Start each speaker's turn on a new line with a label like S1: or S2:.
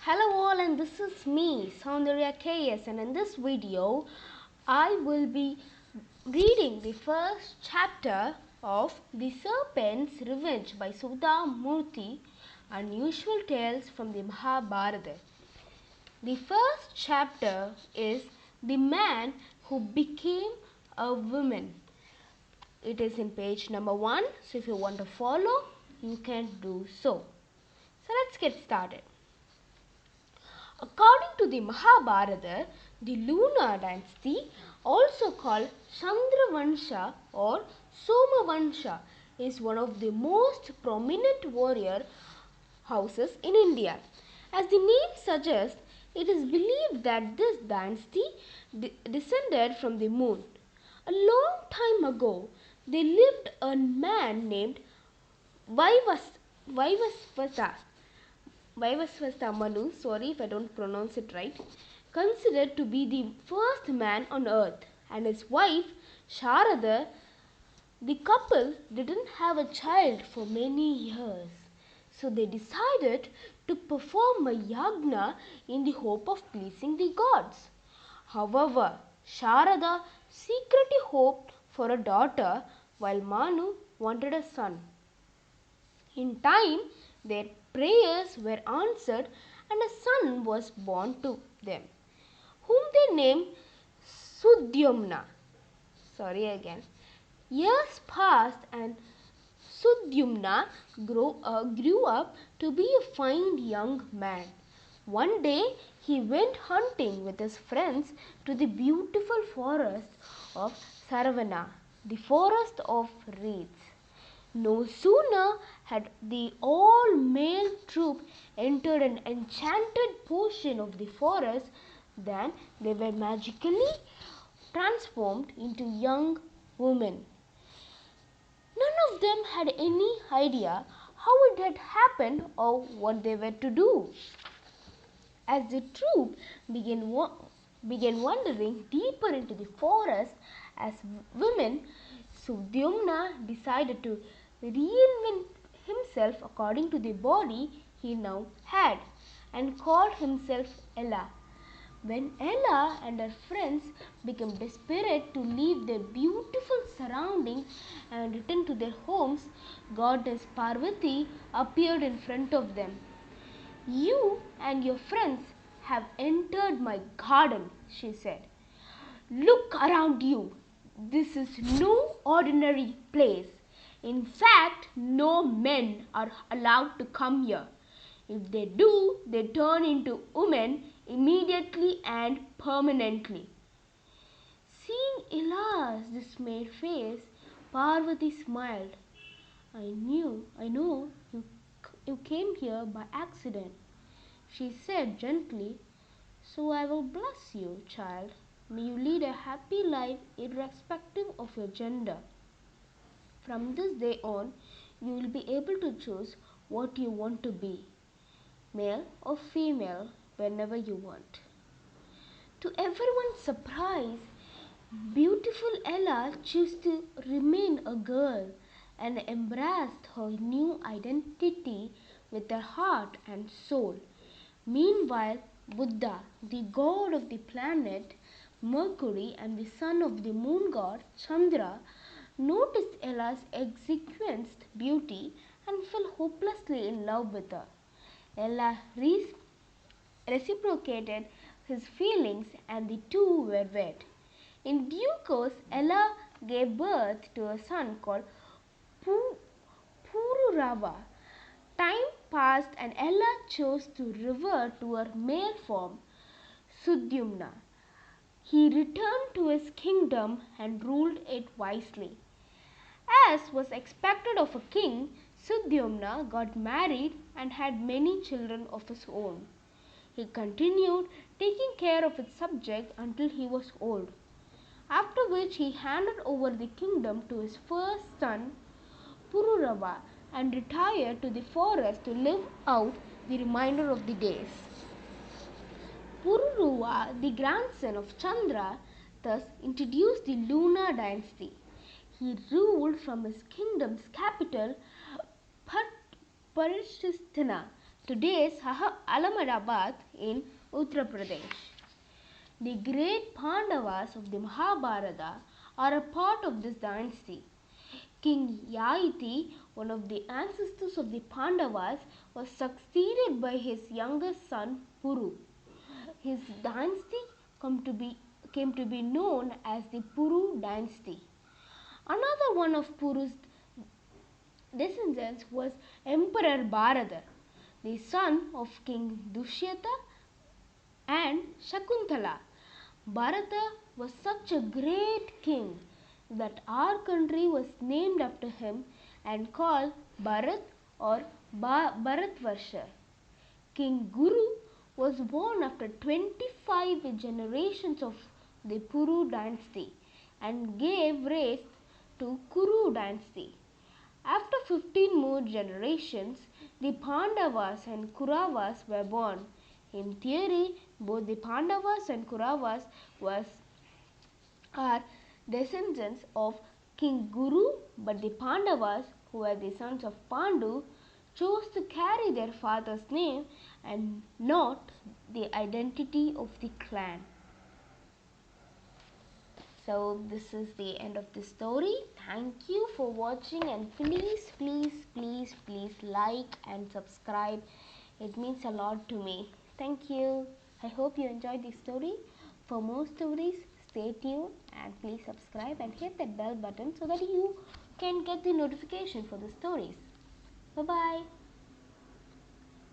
S1: Hello all, and this is me, Soundarya KS, and in this video I will be reading the first chapter of The Serpent's Revenge by Sudha Murthy, Unusual Tales from the Mahabharata. The first chapter is The Man Who Became a Woman. It is in page number 1, so if you want to follow, you can do so. So let's get started. According to the Mahabharata, the Luna dynasty, also called Chandravansha or Somavansha, is one of the most prominent warrior houses in India. As the name suggests, it is believed that this dynasty descended from the moon. A long time ago, there lived a man named Vaivasvata. Vaivasvata Manu, sorry if I don't pronounce it right, considered to be the first man on earth, and his wife Sharada. The couple didn't have a child for many years, so they decided to perform a yagna in the hope of pleasing the gods. However, Sharada secretly hoped for a daughter while Manu wanted a son. In time, their prayers were answered and a son was born to them, whom they named Sudyumna. Years passed and Sudyumna grew up to be a fine young man. One day he went hunting with his friends to the beautiful forest of Saravana, the forest of reeds. No sooner had the all-male troop entered an enchanted portion of the forest than they were magically transformed into young women. None of them had any idea how it had happened or what they were to do. As the troop began wandering deeper into the forest as women, Sudyumna decided to reinvent himself according to the body he now had and called himself Ella. When Ella and her friends became desperate to leave their beautiful surroundings and return to their homes, Goddess Parvati appeared in front of them. "You and your friends have entered my garden," she said. "Look around you. This is no ordinary place. In fact, no men are allowed to come here. If they do, they turn into women immediately and permanently." Seeing Ella's dismayed face, Parvati smiled. I know you came here by accident," she said gently. "So I will bless you, child. May you lead a happy life irrespective of your gender. From this day on, you will be able to choose what you want to be, male or female, whenever you want." To everyone's surprise, beautiful Ella chose to remain a girl and embraced her new identity with her heart and soul. Meanwhile, Buddha, the god of the planet Mercury and the son of the moon god Chandra, noticed Ella's exquisite beauty and fell hopelessly in love with her. Ella reciprocated his feelings and the two were wed. In due course, Ella gave birth to a son called Pururava. Time passed and Ella chose to revert to her male form, Sudyumna. He returned to his kingdom and ruled it wisely. As was expected of a king, Sudyumna got married and had many children of his own. He continued taking care of his subjects until he was old, after which he handed over the kingdom to his first son, Pururava, and retired to the forest to live out the remainder of the days. Pururuva, the grandson of Chandra, thus introduced the Luna dynasty. He ruled from his kingdom's capital, Parishisthana, today's Ahmedabad in Uttar Pradesh. The great Pandavas of the Mahabharata are a part of this dynasty. King Yayati, one of the ancestors of the Pandavas, was succeeded by his youngest son Puru. His dynasty came to be known as the Puru dynasty. Another one of Puru's descendants was Emperor Bharadar, the son of King Dushyanta and Shakuntala. Bharata was such a great king that our country was named after him and called Bharat or Bharatvarsha. King Guru was born after 25 generations of the Puru dynasty and gave rise to Kuru dynasty. After 15 more generations, the Pandavas and Kauravas were born. In theory, both the Pandavas and Kauravas are descendants of King Guru, but the Pandavas, who were the sons of Pandu, chose to carry their father's name and not the identity of the clan. So this is the end of the story. Thank you for watching, and please like and subscribe. It means a lot to me. Thank you. I hope you enjoyed the story. For more stories, stay tuned and please subscribe and hit that bell button so that you can get the notification for the stories. Bye bye.